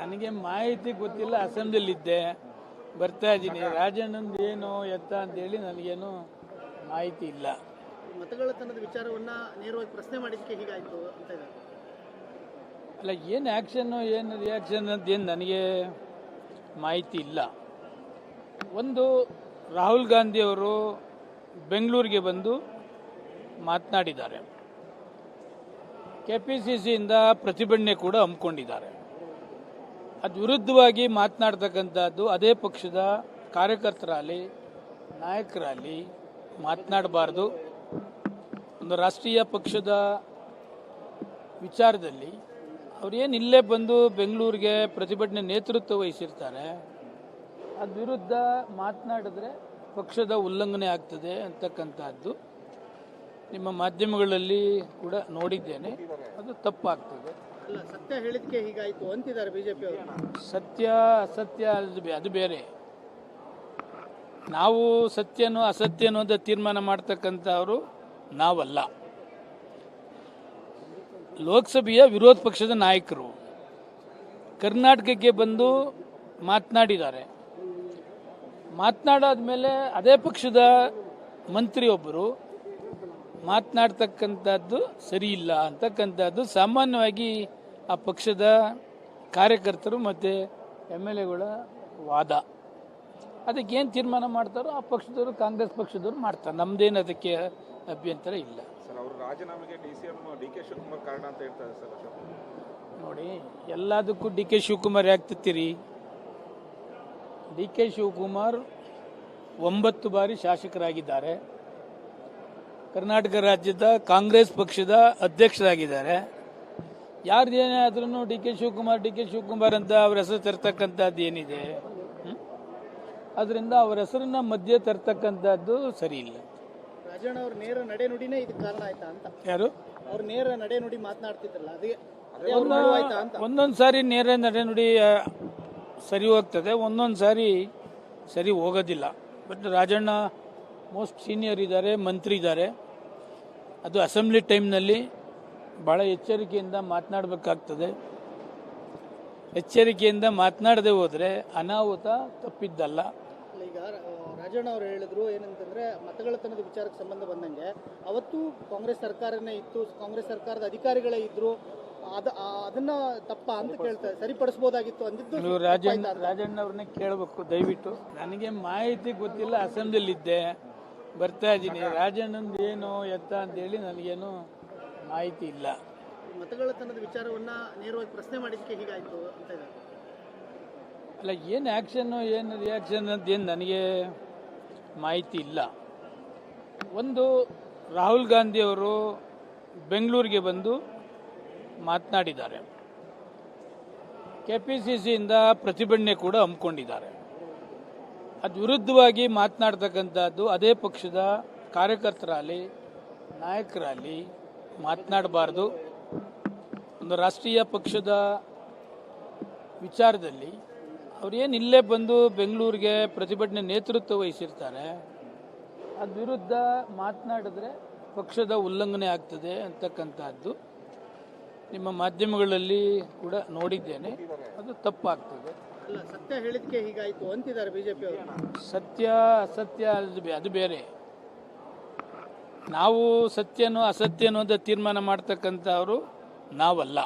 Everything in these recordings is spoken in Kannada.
ನನಗೆ ಮಾಹಿತಿ ಗೊತ್ತಿಲ್ಲ. ಅಸೆಂಬ್ಲಿಲಿದ್ದೆ, ಬರ್ತಾ ಇದ್ದೀನಿ. ರಾಜಣ್ಣಂದು ಏನು ಎತ್ತ ಅಂತೇಳಿ ನನಗೇನು ಮಾಹಿತಿ ಇಲ್ಲ. ಮತಗಳ್ಳತನದ ವಿಚಾರವನ್ನ ನೇರವಾಗಿ ಪ್ರಶ್ನೆ ಮಾಡಿದ್ದಕ್ಕೆ ಹೀಗಾಯ್ತು ಅಂತ ಇದೆ. ಅಲ್ಲ, ಏನು ಆ್ಯಕ್ಷನ್ನು ಏನು ರಿಯಾಕ್ಷನ್ ಅಂತ ಏನು ನನಗೆ ಮಾಹಿತಿ ಇಲ್ಲ. ಒಂದು, ರಾಹುಲ್ ಗಾಂಧಿಯವರು ಬೆಂಗಳೂರಿಗೆ ಬಂದು ಮಾತನಾಡಿದ್ದಾರೆ. KPCCಯಿಂದ ಪ್ರತಿಭಟನೆ ಕೂಡ ಹಮ್ಮಿಕೊಂಡಿದ್ದಾರೆ. ಅದು ವಿರುದ್ಧವಾಗಿ ಮಾತನಾಡ್ತಕ್ಕಂಥದ್ದು ಅದೇ ಪಕ್ಷದ ಕಾರ್ಯಕರ್ತರಲ್ಲಿ, ನಾಯಕರಲ್ಲಿ ಮಾತನಾಡಬಾರ್ದು. ಒಂದು ರಾಷ್ಟ್ರೀಯ ಪಕ್ಷದ ವಿಚಾರದಲ್ಲಿ ಅವ್ರೇನು ಇಲ್ಲೇ ಬಂದು ಬೆಂಗಳೂರಿಗೆ ಪ್ರತಿಭಟನೆ ನೇತೃತ್ವ ವಹಿಸಿರ್ತಾರೆ, ಅದು ವಿರುದ್ಧ ಮಾತನಾಡಿದ್ರೆ ಪಕ್ಷದ ಉಲ್ಲಂಘನೆ ಆಗ್ತದೆ ಅಂತಕ್ಕಂಥದ್ದು ನಿಮ್ಮ ಮಾಧ್ಯಮಗಳಲ್ಲಿ ಕೂಡ ನೋಡಿದ್ದೇನೆ. ಅದು ತಪ್ಪಾಗ್ತದೆ. ಅಲ್ಲ, ಸತ್ಯ ಹೇಳಿದ್ದಕ್ಕೆ ಹೀಗಾಯ್ತು ಅಂತಿದ್ದಾರೆ ಬಿಜೆಪಿ ಅವರು. ಸತ್ಯ ಅಸತ್ಯ ಅದು ಬೇರೆ. ನಾವು ಸತ್ಯನೋ ಅಸತ್ಯನೋ ಅಂತ ತೀರ್ಮಾನ ಮಾಡ್ತಕ್ಕಂಥವ್ರು ನಾವಲ್ಲ. ಲೋಕಸಭೆಯ ವಿರೋಧ ಪಕ್ಷದ ನಾಯಕರು ಕರ್ನಾಟಕಕ್ಕೆ ಬಂದು ಮಾತನಾಡಿದ್ದಾರೆ. ಮಾತನಾಡಾದ್ಮೇಲೆ ಅದೇ ಪಕ್ಷದ ಮಂತ್ರಿಯೊಬ್ಬರು ಮಾತನಾಡ್ತಕ್ಕಂಥದ್ದು ಸರಿ ಇಲ್ಲ ಅಂತಕ್ಕಂಥದ್ದು ಸಾಮಾನ್ಯವಾಗಿ ಆ ಪಕ್ಷದ ಕಾರ್ಯಕರ್ತರು ಮತ್ತು MLAಗಳ ವಾದ. ಅದಕ್ಕೆ ಏನು ತೀರ್ಮಾನ ಮಾಡ್ತಾರೋ ಆ ಪಕ್ಷದವರು, ಕಾಂಗ್ರೆಸ್ ಪಕ್ಷದವರು ಮಾಡ್ತಾರೆ. ನಮ್ದೇನು ಅದಕ್ಕೆ ಅಭ್ಯಂತರ ಇಲ್ಲ. ಸರ್, ಅವರು ರಾಜೀನಾಮೆಗೆ DK ಶಿವಕುಮಾರ್ ಕಾರಣ ಅಂತ ಹೇಳ್ತಾರೆ ಸರ್. ನೋಡಿ, ಎಲ್ಲದಕ್ಕೂ DK ಶಿವಕುಮಾರ್ ಯಾಕೆ ತತ್ತೀರಿ? DK ಶಿವಕುಮಾರ್ 9 ಬಾರಿ ಶಾಸಕರಾಗಿದ್ದಾರೆ. ಕರ್ನಾಟಕ ರಾಜ್ಯದ ಕಾಂಗ್ರೆಸ್ ಪಕ್ಷದ ಅಧ್ಯಕ್ಷರಾಗಿದ್ದಾರೆ. ಯಾರ್ದೇನೇ ಆದ್ರೂ DK ಶಿವಕುಮಾರ್ ಅಂತ ಅವ್ರ ಹೆಸರು ತರ್ತಕ್ಕಂಥದ್ದು ಏನಿದೆ? ಅದರಿಂದ ಅವ್ರ ಹೆಸರನ್ನ ಮಧ್ಯೆ ತರ್ತಕ್ಕಂಥದ್ದು ಸರಿ ಇಲ್ಲ. ರಾಜಣ್ಣ ಅವ್ರ ನೇರ ನಡೆನುಡಿನೇ ಇದಕ್ಕೆ ಕಾರಣ ಆಯ್ತಾ ಅಂತ. ಯಾರು? ಅವ್ರ ನೇರ ನಡೆನುಡಿ ಮಾತನಾಡ್ತಿದ್ರಲ್ಲ, ಅದೇ ಒಂದೊಂದು ಸಾರಿ ನೇರ ನಡೆನುಡಿ ಸರಿ ಹೋಗ್ತದೆ, ಒಂದೊಂದು ಸಾರಿ ಸರಿ ಹೋಗೋದಿಲ್ಲ. ಬಟ್ ರಾಜಣ್ಣ ಮೋಸ್ಟ್ ಸೀನಿಯರ್ ಇದ್ದಾರೆ, ಮಂತ್ರಿ ಇದ್ದಾರೆ. ಅದು ಅಸೆಂಬ್ಲಿ ಟೈಮ್ನಲ್ಲಿ ಭಾಳ ಎಚ್ಚರಿಕೆಯಿಂದ ಮಾತನಾಡಬೇಕಾಗ್ತದೆ. ಎಚ್ಚರಿಕೆಯಿಂದ ಮಾತನಾಡದೆ ಹೋದರೆ ಅನಾಹುತ ತಪ್ಪಿದ್ದಲ್ಲ. ಈಗ ರಾಜಣ್ಣ ಅವರು ಹೇಳಿದ್ರು ಏನಂತಂದ್ರೆ, ಮತಗಳ್ಳತನದ ವಿಚಾರಕ್ಕೆ ಸಂಬಂಧ ಬಂದಂಗೆ ಅವತ್ತು ಕಾಂಗ್ರೆಸ್ ಸರ್ಕಾರನೇ ಇತ್ತು, ಕಾಂಗ್ರೆಸ್ ಸರ್ಕಾರದ ಅಧಿಕಾರಿಗಳೇ ಇದ್ರು, ಅದನ್ನ ತಪ್ಪ ಅಂತ ಕೇಳ್ತಾರೆ, ಸರಿಪಡಿಸಬಹುದಾಗಿತ್ತು ಅಂದಿದ್ದು. ನೀವು ರಾಜಣ್ಣ ಅವ್ರನ್ನ ಕೇಳಬೇಕು ದಯವಿಟ್ಟು. ನನಗೆ ಮಾಹಿತಿ ಗೊತ್ತಿಲ್ಲ. ಅಸೆಂಬ್ಲಿಲಿದ್ದೆ, ಬರ್ತಾ ಇದ್ದೀನಿ. ರಾಜಣ್ಣಂದು ಏನು ಎತ್ತ ಅಂತೇಳಿ ನನಗೇನು ಮಾಹಿತಿ ಇಲ್ಲ. ಮತಗಳ್ಳತನದ ವಿಚಾರವನ್ನ ನೇರವಾಗಿ ಪ್ರಶ್ನೆ ಮಾಡಿದ್ದಕ್ಕೆ ಹೀಗಾಯ್ತು ಅಂತ ಇದೆ. ಅಲ್ಲ, ಏನು ಆ್ಯಕ್ಷನ್ನು ಏನು ರಿಯಾಕ್ಷನ್ ಅಂತ ಏನು ನನಗೆ ಮಾಹಿತಿ ಇಲ್ಲ. ಒಂದು, ರಾಹುಲ್ ಗಾಂಧಿಯವರು ಬೆಂಗಳೂರಿಗೆ ಬಂದು ಮಾತನಾಡಿದ್ದಾರೆ. KPCCಯಿಂದ ಪ್ರತಿಭಟನೆ ಕೂಡ ಹಮ್ಮಿಕೊಂಡಿದ್ದಾರೆ. ಅದು ವಿರುದ್ಧವಾಗಿ ಮಾತನಾಡ್ತಕ್ಕಂಥದ್ದು ಅದೇ ಪಕ್ಷದ ಕಾರ್ಯಕರ್ತರಲ್ಲಿ, ನಾಯಕರಲ್ಲಿ ಮಾತನಾಡಬಾರ್ದು. ಒಂದು ರಾಷ್ಟ್ರೀಯ ಪಕ್ಷದ ವಿಚಾರದಲ್ಲಿ ಅವ್ರೇನು ಇಲ್ಲೇ ಬಂದು ಬೆಂಗಳೂರಿಗೆ ಪ್ರತಿಭಟನೆ ನೇತೃತ್ವ ವಹಿಸಿರ್ತಾರೆ, ಅದು ವಿರುದ್ಧ ಮಾತನಾಡಿದ್ರೆ ಪಕ್ಷದ ಉಲ್ಲಂಘನೆ ಆಗ್ತದೆ ಅಂತಕ್ಕಂಥದ್ದು ನಿಮ್ಮ ಮಾಧ್ಯಮಗಳಲ್ಲಿ ಕೂಡ ನೋಡಿದ್ದೇನೆ. ಅದು ತಪ್ಪಾಗ್ತದೆ. ಅಲ್ಲ, ಸತ್ಯ ಹೇಳಿದ್ದಕ್ಕೆ ಹೀಗಾಯ್ತು ಅಂತಿದ್ದಾರೆ ಬಿಜೆಪಿ ಅವರು. ಸತ್ಯ ಅಸತ್ಯ ಅದು ಬೇರೆ. ನಾವು ಸತ್ಯನೋ ಅಸತ್ಯನೋ ಅಂತ ತೀರ್ಮಾನ ಮಾಡ್ತಕ್ಕಂಥವ್ರು ನಾವಲ್ಲ.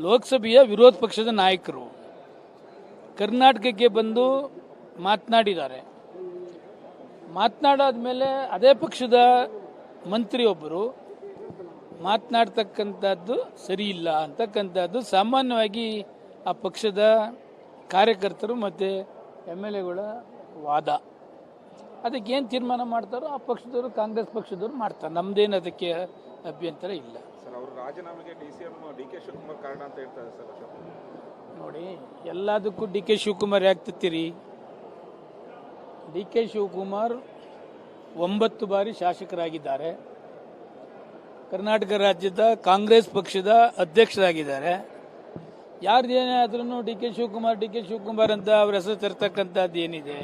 ಲೋಕಸಭೆಯ ವಿರೋಧ ಪಕ್ಷದ ನಾಯಕರು ಕರ್ನಾಟಕಕ್ಕೆ ಬಂದು ಮಾತನಾಡಿದ್ದಾರೆ. ಮಾತನಾಡಾದ್ಮೇಲೆ ಅದೇ ಪಕ್ಷದ ಮಂತ್ರಿಯೊಬ್ಬರು ಮಾತನಾಡ್ತಕ್ಕಂಥದ್ದು ಸರಿ ಇಲ್ಲ ಅಂತಕ್ಕಂಥದ್ದು ಸಾಮಾನ್ಯವಾಗಿ ಆ ಪಕ್ಷದ ಕಾರ್ಯಕರ್ತರು ಮತ್ತು MLAಗಳ ವಾದ. ಅದಕ್ಕೆ ಏನು ತೀರ್ಮಾನ ಮಾಡ್ತಾರೋ ಆ ಪಕ್ಷದವರು, ಕಾಂಗ್ರೆಸ್ ಪಕ್ಷದವರು ಮಾಡ್ತಾರೆ. ನಮ್ದೇನು ಅದಕ್ಕೆ ಅಭ್ಯಂತರ ಇಲ್ಲ. ಸರ್, ಅವರು ರಾಜೀನಾಮೆಗೆ DK ಶಿವಕುಮಾರ್ ಕಾರಣ ಅಂತ ಹೇಳ್ತಾರೆ ಸರ್. ನೋಡಿ, ಎಲ್ಲದಕ್ಕೂ DK ಶಿವಕುಮಾರ್ ಯಾಕೆ ತತ್ತೀರಿ? DK ಶಿವಕುಮಾರ್ 9 ಬಾರಿ ಶಾಸಕರಾಗಿದ್ದಾರೆ. ಕರ್ನಾಟಕ ರಾಜ್ಯದ ಕಾಂಗ್ರೆಸ್ ಪಕ್ಷದ ಅಧ್ಯಕ್ಷರಾಗಿದ್ದಾರೆ. ಯಾರ್ದೇನೇ ಆದ್ರೂ DK ಶಿವಕುಮಾರ್ ಅಂತ ಅವ್ರ ಹೆಸರು ತರ್ತಕ್ಕಂಥದ್ದು ಏನಿದೆ?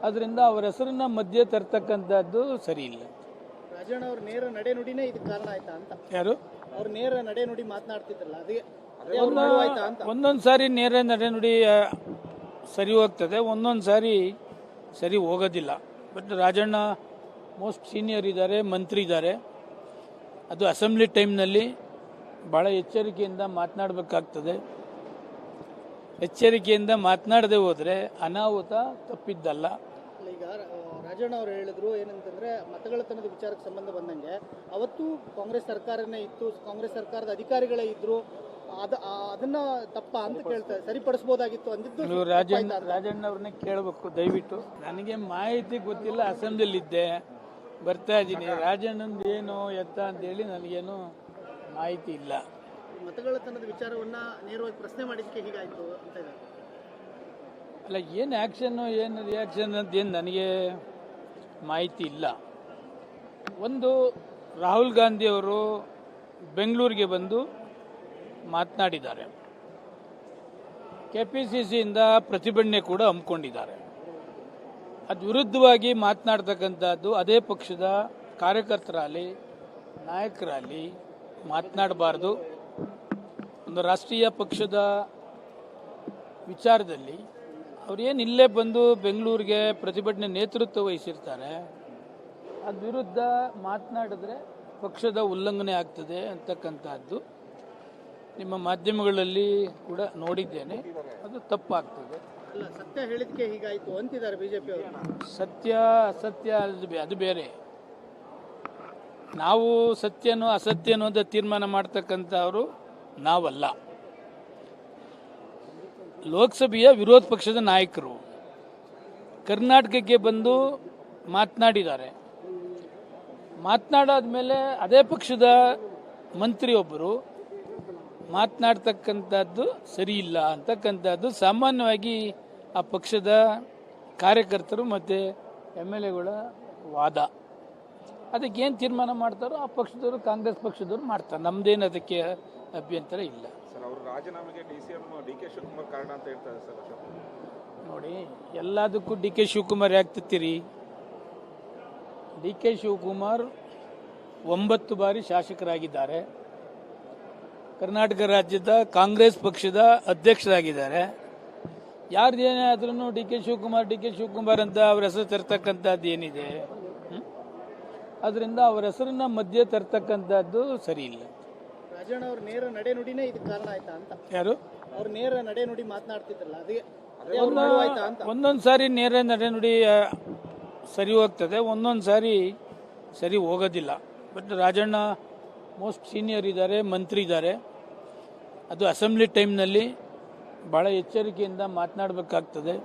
ಅದರಿಂದ ಅವರ ಹೆಸರನ್ನ ಮಧ್ಯೆ ತರ್ತಕ್ಕಂಥದ್ದು ಸರಿ ಇಲ್ಲ. ರಾಜಣ್ಣ ಅವ್ರ ನೇರ ನಡೆನುಡಿನೇ ಇದಕ್ಕೆ ಕಾರಣ ಆಯ್ತಾ ಅಂತ. ಯಾರು? ಅವ್ರ ನೇರ ನಡೆ ನುಡಿ ಮಾತನಾಡ್ತಿದ್ರಲ್ಲ ಅದೇ ಅದೇ ಅವ್ರು ಮಾಡುವಾಯ್ತಾ ಅಂತ. ಒಂದೊಂದು ಸಾರಿ ನೇರ ನಡೆನುಡಿ ಸರಿ ಹೋಗ್ತದೆ, ಒಂದೊಂದು ಸಾರಿ ಸರಿ ಹೋಗೋದಿಲ್ಲ. ಬಟ್ ರಾಜಣ್ಣ ಮೋಸ್ಟ್ ಸೀನಿಯರ್ ಇದ್ದಾರೆ, ಮಂತ್ರಿ ಇದ್ದಾರೆ. ಅದು ಅಸೆಂಬ್ಲಿ ಟೈಮ್ನಲ್ಲಿ ಭಾಳ ಎಚ್ಚರಿಕೆಯಿಂದ ಮಾತನಾಡಬೇಕಾಗ್ತದೆ. ಎಚ್ಚರಿಕೆಯಿಂದ ಮಾತನಾಡದೆ ಹೋದರೆ ಅನಾಹುತ ತಪ್ಪಿದ್ದಲ್ಲ. ಈಗ ರಾಜಣ್ಣ ಅವರು ಹೇಳಿದ್ರು ಏನಂತಂದ್ರೆ ಮತಗಳತನದ ವಿಚಾರಕ್ಕೆ ಸಂಬಂಧ ಬಂದಂಗೆ ಅವತ್ತು ಕಾಂಗ್ರೆಸ್ ಸರ್ಕಾರನೇ ಇತ್ತು, ಕಾಂಗ್ರೆಸ್ ಸರ್ಕಾರದ ಅಧಿಕಾರಿಗಳೇ ಇದ್ರು, ಅದನ್ನ ತಪ್ಪ ಅಂತ ಕೇಳ್ತಾರೆ, ಸರಿಪಡಿಸಬಹುದಾಗಿತ್ತು ಅಂದಿದ್ದು ನೀವು ರಾಜಣ್ಣ ಅವ್ರನ್ನ ಕೇಳಬೇಕು ದಯವಿಟ್ಟು. ನನಗೆ ಮಾಹಿತಿ ಗೊತ್ತಿಲ್ಲ, ಅಸೆಂಬ್ಲಿಲಿದ್ದೆ, ಬರ್ತಾ ಇದ್ದೀನಿ. ರಾಜಣ್ಣಂದು ಏನು ಎತ್ತ ಅಂತೇಳಿ ನನಗೇನು ಮಾಹಿತಿ ಇಲ್ಲ. ಮತಗಳತನದ ವಿಚಾರವನ್ನ ನೇರವಾಗಿ ಪ್ರಶ್ನೆ ಮಾಡಿದ್ದಕ್ಕೆ ಹೀಗಾಯ್ತು ಅಂತ ಇದ್ದಾರೆ. ಅಲ್ಲ, ಏನು ಆ್ಯಕ್ಷನ್ನು ಏನು ರಿಯಾಕ್ಷನ್ ಅಂತ ಏನು ನನಗೆ ಮಾಹಿತಿ ಇಲ್ಲ. ಒಂದು, ರಾಹುಲ್ ಗಾಂಧಿಯವರು ಬೆಂಗಳೂರಿಗೆ ಬಂದು ಮಾತನಾಡಿದ್ದಾರೆ. KPCCಯಿಂದ ಪ್ರತಿಭಟನೆ ಕೂಡ ಹಮ್ಮಿಕೊಂಡಿದ್ದಾರೆ. ಅದು ವಿರುದ್ಧವಾಗಿ ಮಾತನಾಡ್ತಕ್ಕಂಥದ್ದು ಅದೇ ಪಕ್ಷದ ಕಾರ್ಯಕರ್ತರಲ್ಲಿ, ನಾಯಕರಲ್ಲಿ ಮಾತನಾಡಬಾರ್ದು. ಒಂದು ರಾಷ್ಟ್ರೀಯ ಪಕ್ಷದ ವಿಚಾರದಲ್ಲಿ ಅವ್ರೇನು ಇಲ್ಲೇ ಬಂದು ಬೆಂಗಳೂರಿಗೆ ಪ್ರತಿಭಟನೆ ನೇತೃತ್ವ ವಹಿಸಿರ್ತಾರೆ, ಅದು ವಿರುದ್ಧ ಮಾತನಾಡಿದ್ರೆ ಪಕ್ಷದ ಉಲ್ಲಂಘನೆ ಆಗ್ತದೆ ಅಂತಕ್ಕಂಥದ್ದು ನಿಮ್ಮ ಮಾಧ್ಯಮಗಳಲ್ಲಿ ಕೂಡ ನೋಡಿದ್ದೇನೆ. ಅದು ತಪ್ಪಾಗ್ತದೆ. ಅಲ್ಲ, ಸತ್ಯ ಹೇಳಿದ್ಕೆ ಹೀಗಾಯ್ತು ಅಂತಿದ್ದಾರೆ ಬಿಜೆಪಿ ಅವರು. ಸತ್ಯ ಅಸತ್ಯ ಅದು ಬೇರೆ. ನಾವು ಸತ್ಯನೋ ಅಸತ್ಯನೋ ಅಂತ ತೀರ್ಮಾನ ಮಾಡ್ತಕ್ಕಂಥವ್ರು ನಾವಲ್ಲ. ಲೋಕಸಭೆಯ ವಿರೋಧ ಪಕ್ಷದ ನಾಯಕರು ಕರ್ನಾಟಕಕ್ಕೆ ಬಂದು ಮಾತನಾಡಿದ್ದಾರೆ. ಮಾತನಾಡಾದ್ಮೇಲೆ ಅದೇ ಪಕ್ಷದ ಮಂತ್ರಿಯೊಬ್ಬರು ಮಾತನಾಡ್ತಕ್ಕಂಥದ್ದು ಸರಿ ಇಲ್ಲ ಅಂತಕ್ಕಂಥದ್ದು ಸಾಮಾನ್ಯವಾಗಿ ಆ ಪಕ್ಷದ ಕಾರ್ಯಕರ್ತರು ಮತ್ತು MLAಗಳ ವಾದ. ಅದಕ್ಕೆ ಏನು ತೀರ್ಮಾನ ಮಾಡ್ತಾರೋ ಆ ಪಕ್ಷದವರು, ಕಾಂಗ್ರೆಸ್ ಪಕ್ಷದವರು ಮಾಡ್ತಾರೆ. ನಮ್ದೇನು ಅದಕ್ಕೆ ಅಭ್ಯಂತರ ಇಲ್ಲ. ಸರ್, ಅವರು ರಾಜೀನಾಮೆಗೆ DK ಶಿವಕುಮಾರ್ ಕಾರಣ ಅಂತ ಹೇಳ್ತಾರೆ ಸರ್ ಅಶೋಕ್. ನೋಡಿ, ಎಲ್ಲದಕ್ಕೂ DK ಶಿವಕುಮಾರ್ ಯಾಕೆ ತತ್ತೀರಿ? DK ಶಿವಕುಮಾರ್ 9 ಬಾರಿ ಶಾಸಕರಾಗಿದ್ದಾರೆ. ಕರ್ನಾಟಕ ರಾಜ್ಯದ ಕಾಂಗ್ರೆಸ್ ಪಕ್ಷದ ಅಧ್ಯಕ್ಷರಾಗಿದ್ದಾರೆ. ಯಾರ್ದೇನೇ ಆದ್ರೂ DK ಶಿವಕುಮಾರ್ ಅಂತ ಅವ್ರ ಹೆಸರು ತರ್ತಕ್ಕಂಥದ್ದು ಏನಿದೆ? ಅದರಿಂದ ಅವ್ರ ಹೆಸರನ್ನ ಮಧ್ಯೆ ತರ್ತಕ್ಕಂಥದ್ದು ಸರಿ ಇಲ್ಲ. ರಾಜಣ್ಣ ಅವ್ರ ನೇರ ನಡೆ ನುಡಿನೇ ಇದಕ್ಕೆ ಕಾರಣ ಆಯ್ತಾ ಅಂತ. ಯಾರು? ಅವ್ರ ನೇರ ನಡೆ ನುಡಿ ಮಾತನಾಡ್ತಿದ್ರಲ್ಲ ಅದೇ ಅವ್ರು ಮಾಡುವಾಯ್ತಾ ಅಂತ. ಒಂದೊಂದು ಸಾರಿ ನೇರ ನಡೆನುಡಿ ಸರಿ ಹೋಗ್ತದೆ, ಒಂದೊಂದು ಸಾರಿ ಸರಿ ಹೋಗೋದಿಲ್ಲ. ಬಟ್ ರಾಜಣ್ಣ ಮೋಸ್ಟ್ ಸೀನಿಯರ್ ಇದ್ದಾರೆ, ಮಂತ್ರಿ ಇದ್ದಾರೆ. ಅದು ಅಸೆಂಬ್ಲಿ ಟೈಮ್ನಲ್ಲಿ ಭಾಳ ಎಚ್ಚರಿಕೆಯಿಂದ ಮಾತನಾಡಬೇಕಾಗ್ತದೆ.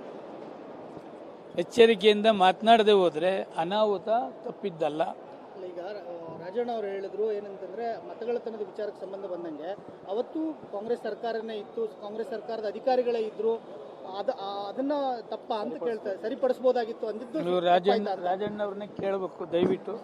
ಎಚ್ಚರಿಕೆಯಿಂದ ಮಾತನಾಡದೆ ಹೋದರೆ ಅನಾಹುತ ತಪ್ಪಿದ್ದಲ್ಲ. ಈಗ ರಾಜಣ್ಣ ಅವರು ಹೇಳಿದ್ರು ಏನಂತಂದ್ರೆ ಮತಗಳತನದ ವಿಚಾರಕ್ಕೆ ಸಂಬಂಧ ಬಂದಂಗೆ ಅವತ್ತು ಕಾಂಗ್ರೆಸ್ ಸರ್ಕಾರನೇ ಇತ್ತು, ಕಾಂಗ್ರೆಸ್ ಸರ್ಕಾರದ ಅಧಿಕಾರಿಗಳೇ ಇದ್ರು, ಅದನ್ನ ತಪ್ಪ ಅಂತ ಕೇಳ್ತಾರೆ, ಸರಿಪಡಿಸಬಹುದಾಗಿತ್ತು ಅಂದಿದ್ದು ನೀವು ರಾಜಣ್ಣ ಅವ್ರನ್ನ ಕೇಳಬೇಕು ದಯವಿಟ್ಟು.